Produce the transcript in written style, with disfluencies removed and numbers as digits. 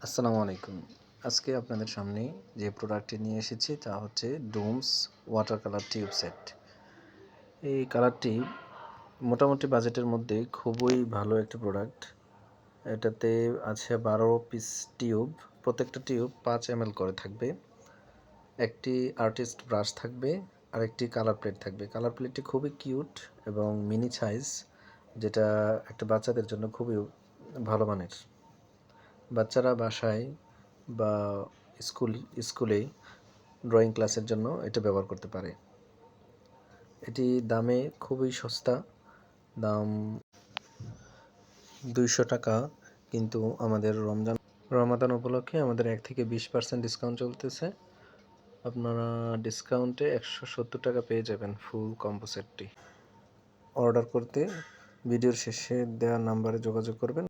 আসসালামু আলাইকুম। আজকে আপনাদের সামনে যে প্রোডাক্টটি নিয়ে এসেছি তা হচ্ছে dooms water colour tube set. এই কালারটি মোটামুটি বাজেটের মধ্যে খুবই ভালো একটি প্রোডাক্ট। এটাতে আছে 12 পিস টিউব, প্রত্যেকটা টিউব 5 ml করে থাকবে। একটি আর্টিস্ট ব্রাশ থাকবে আর একটি কালার প্লেট থাকবে। কালার প্লেটটি খুবই কিউট এবং মিনি সাইজ, যেটা একটা বাচ্চাদের জন্য খুবই ভালো মানের। বাচ্চারা বাসায় বা স্কুলে ড্রয়িং ক্লাসের জন্য এটা ব্যবহার করতে পারে। এটি দামে খুবই সস্তা, দাম 200 টাকা, কিন্তু আমাদের রমাদান উপলক্ষে আমাদের 1 থেকে 20% ডিসকাউন্ট চলতেছে। আপনারা ডিসকাউন্টে 170 টাকা পেয়ে যাবেন ফুল কম্বো সেটটি। অর্ডার করতে ভিডিওর শেষে দেওয়া নাম্বারে যোগাযোগ করবেন।